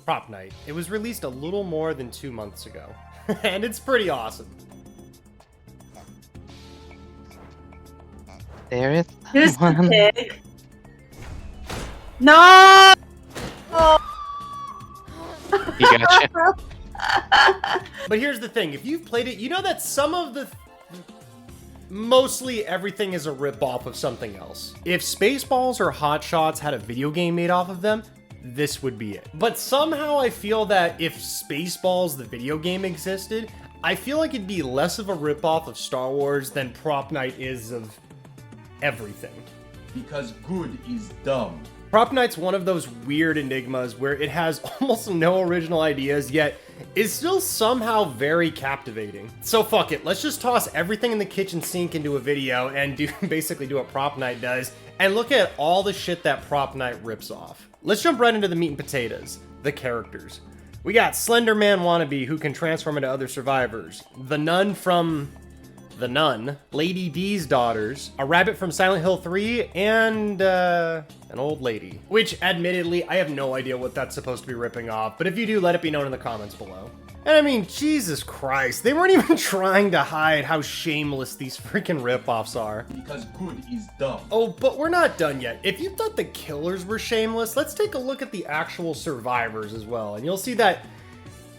Propnight. It was released a little more than 2 months ago, and it's pretty awesome. There is Who's the one. pig? No! You gotcha. But here's the thing, if you've played it, you know that some of the... mostly everything is a rip-off of something else. If Spaceballs or Hot Shots had a video game made off of them, this would be it. But somehow I feel that if Spaceballs, the video game, existed, I feel like it'd be less of a rip-off of Star Wars than Propnight is of everything. Because good is dumb. Propnight's one of those weird enigmas where it has almost no original ideas, yet is still somehow very captivating. So fuck it, let's just toss everything in the kitchen sink into a video and basically do what Propnight does, and look at all the shit that Propnight rips off. Let's jump right into the meat and potatoes, the characters. We got Slender Man Wannabe, who can transform into other survivors, the nun from The Nun, Lady D's daughters, a rabbit from Silent Hill 3, and an old lady. Which, admittedly, I have no idea what that's supposed to be ripping off, but if you do, let it be known in the comments below. And I mean, Jesus Christ, they weren't even trying to hide how shameless these freaking ripoffs are. Because good is dumb. Oh, but we're not done yet. If you thought the killers were shameless, let's take a look at the actual survivors as well, and you'll see that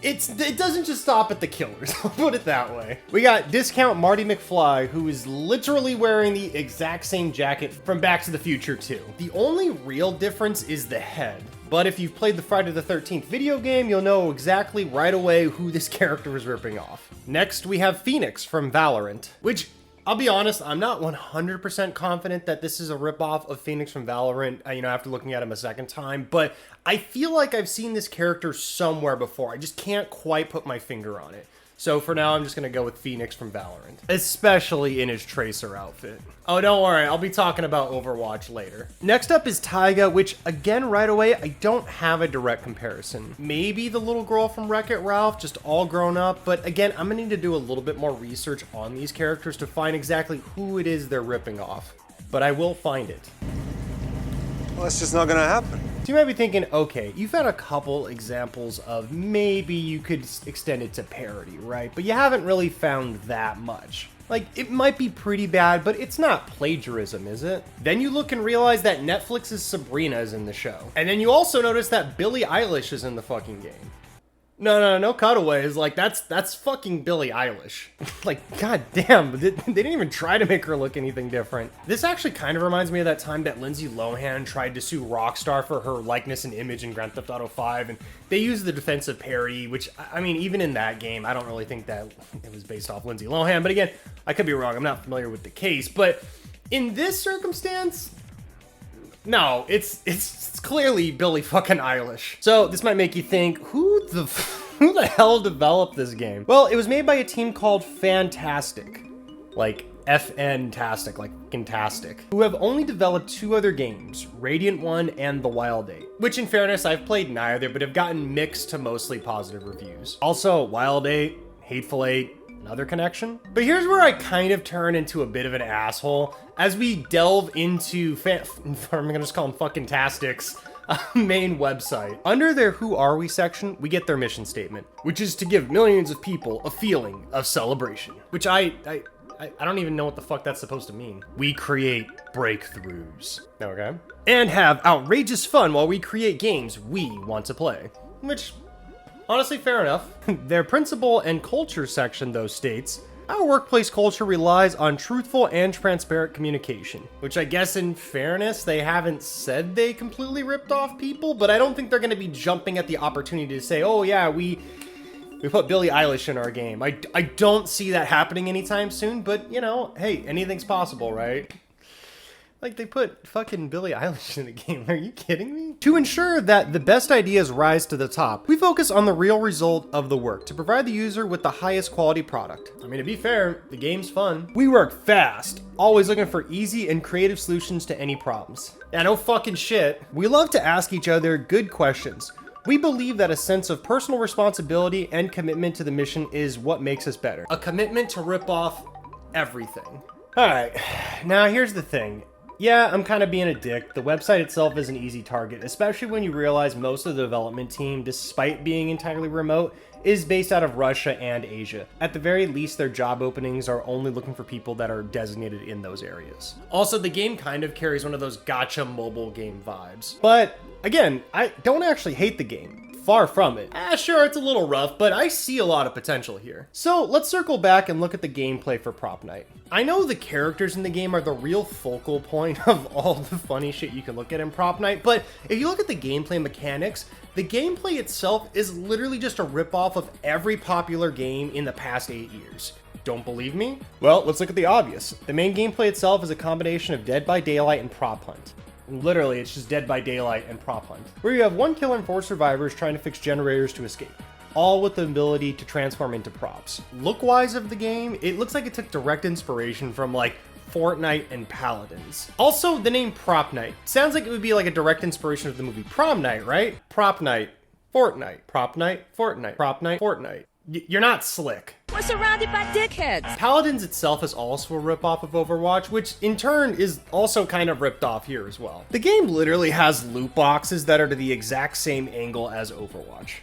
it doesn't just stop at the killers, I'll put it that way. We got Discount Marty McFly, who is literally wearing the exact same jacket from Back to the Future 2. The only real difference is the head. But if you've played the Friday the 13th video game, you'll know exactly right away who this character is ripping off. Next, we have Phoenix from Valorant, which, I'll be honest, I'm not 100% confident that this is a ripoff of Phoenix from Valorant, after looking at him a second time, but I feel like I've seen this character somewhere before. I just can't quite put my finger on it. So for now, I'm just gonna go with Phoenix from Valorant, especially in his Tracer outfit. Oh, don't worry, I'll be talking about Overwatch later. Next up is Tyga, which again, right away, I don't have a direct comparison. Maybe the little girl from Wreck-It Ralph, just all grown up, but again, I'm gonna need to do a little bit more research on these characters to find exactly who it is they're ripping off. But I will find it. Well, that's just not gonna happen. So you might be thinking, okay, you've had a couple examples of maybe you could extend it to parody, right? But you haven't really found that much. Like, it might be pretty bad, but it's not plagiarism, is it? Then you look and realize that Netflix's Sabrina is in the show. And then you also notice that Billie Eilish is in the fucking game. No cutaways, like, that's fucking Billie Eilish. Like, goddamn, they didn't even try to make her look anything different. This actually kind of reminds me of that time that Lindsay Lohan tried to sue Rockstar for her likeness and image in Grand Theft Auto 5, and they used the defensive parody, which, I mean, even in that game, I don't really think that it was based off Lindsay Lohan, but again, I could be wrong, I'm not familiar with the case, but in this circumstance, no, it's clearly Billie fucking Eilish. So this might make you think, who the hell developed this game? Well, it was made by a team called Fantastic, like FN-tastic, like fantastic, who have only developed 2 other games, Radiant 1 and The Wild 8, which in fairness, I've played neither, but have gotten mixed to mostly positive reviews. Also, Wild 8, Hateful Eight, another connection. But here's where I kind of turn into a bit of an asshole as we delve into I'm gonna just call them fucking Tastic's main website. Under their Who Are We section, we get their mission statement, which is to give millions of people a feeling of celebration, which I don't even know what the fuck that's supposed to mean. We create breakthroughs, okay? And have outrageous fun while we create games we want to play, which, honestly, fair enough. Their principle and culture section, though, states, our workplace culture relies on truthful and transparent communication, which I guess in fairness, they haven't said they completely ripped off people, but I don't think they're gonna be jumping at the opportunity to say, oh yeah, we put Billie Eilish in our game. I don't see that happening anytime soon, but hey, anything's possible, right? Like, they put fucking Billie Eilish in the game. Are you kidding me? To ensure that the best ideas rise to the top, we focus on the real result of the work to provide the user with the highest quality product. I mean, to be fair, the game's fun. We work fast, always looking for easy and creative solutions to any problems. Yeah, no fucking shit. We love to ask each other good questions. We believe that a sense of personal responsibility and commitment to the mission is what makes us better. A commitment to rip off everything. All right, now here's the thing. Yeah, I'm kind of being a dick. The website itself is an easy target, especially when you realize most of the development team, despite being entirely remote, is based out of Russia and Asia. At the very least, their job openings are only looking for people that are designated in those areas. Also, the game kind of carries one of those gacha mobile game vibes. But again, I don't actually hate the game. Far from it. Sure, it's a little rough, but I see a lot of potential here. So let's circle back and look at the gameplay for Propnight. I know the characters in the game are the real focal point of all the funny shit you can look at in Propnight, but if you look at the gameplay mechanics, the gameplay itself is literally just a ripoff of every popular game in the past 8 years. Don't believe me? Well, let's look at the obvious. The main gameplay itself is a combination of Dead by Daylight and Prop Hunt. Literally, it's just Dead by Daylight and Prop Hunt, where you have one killer and 4 survivors trying to fix generators to escape, all with the ability to transform into props. Look-wise of the game, it looks like it took direct inspiration from like Fortnite and Paladins. Also, the name Propnight sounds like it would be like a direct inspiration of the movie Prom Night, right? Propnight, Fortnite, Propnight, Fortnite, Propnight, Fortnite. You're not slick. We're surrounded by dickheads. Paladins itself is also a ripoff of Overwatch, which in turn is also kind of ripped off here as well. The game literally has loot boxes that are to the exact same angle as Overwatch.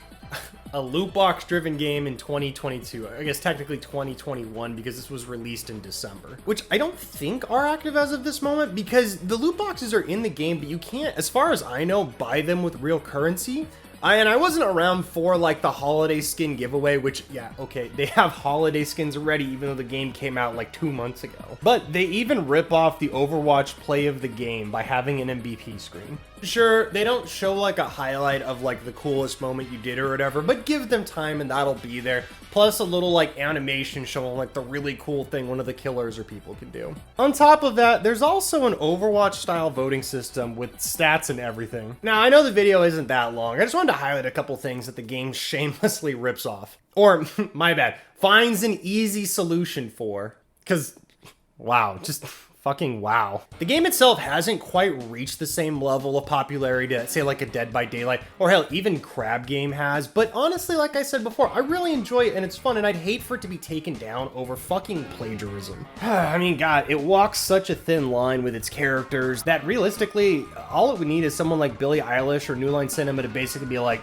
A loot box driven game in 2022, I guess technically 2021 because this was released in December, which I don't think are active as of this moment because the loot boxes are in the game, but you can't, as far as I know, buy them with real currency. And I wasn't around for like the holiday skin giveaway, which, yeah, okay, they have holiday skins already, even though the game came out like 2 months ago. But they even rip off the Overwatch play of the game by having an MVP screen. Sure, they don't show like a highlight of like the coolest moment you did or whatever, but give them time and that'll be there. Plus a little like animation showing like the really cool thing one of the killers or people can do. On top of that, there's also an Overwatch style voting system with stats and everything. Now, I know the video isn't that long. I just wanted to highlight a couple things that the game shamelessly rips off. Or, my bad, finds an easy solution for. Cause, wow, just fucking wow. The game itself hasn't quite reached the same level of popularity that, say, like a Dead by Daylight, or hell, even Crab Game has, but honestly, like I said before, I really enjoy it and it's fun, and I'd hate for it to be taken down over fucking plagiarism. I mean, God, it walks such a thin line with its characters that realistically, all it would need is someone like Billie Eilish or New Line Cinema to basically be like,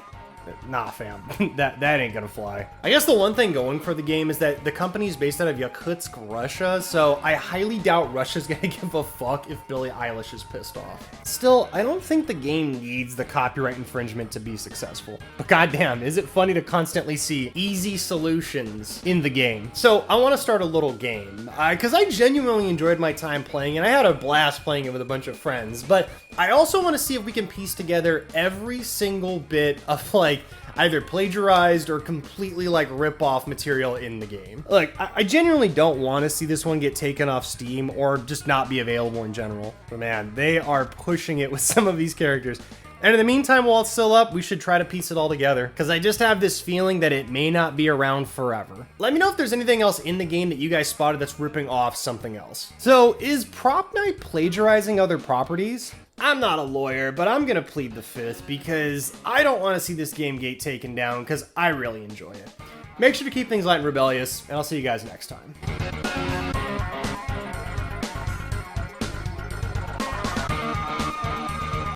nah, fam, that ain't gonna fly. I guess the one thing going for the game is that the company is based out of Yakutsk, Russia, so I highly doubt Russia's gonna give a fuck if Billie Eilish is pissed off. Still, I don't think the game needs the copyright infringement to be successful. But goddamn, is it funny to constantly see easy solutions in the game. So I want to start a little game, because I genuinely enjoyed my time playing, and I had a blast playing it with a bunch of friends, but I also want to see if we can piece together every single bit of like either plagiarized or completely like rip-off material in the game. Look, I genuinely don't want to see this one get taken off Steam or just not be available in general. But man, they are pushing it with some of these characters. And in the meantime, while it's still up, we should try to piece it all together, because I just have this feeling that it may not be around forever. Let me know if there's anything else in the game that you guys spotted that's ripping off something else. So, is Propnight plagiarizing other properties? I'm not a lawyer, but I'm gonna plead the fifth because I don't want to see this game get taken down because I really enjoy it. Make sure to keep things light and rebellious, and I'll see you guys next time.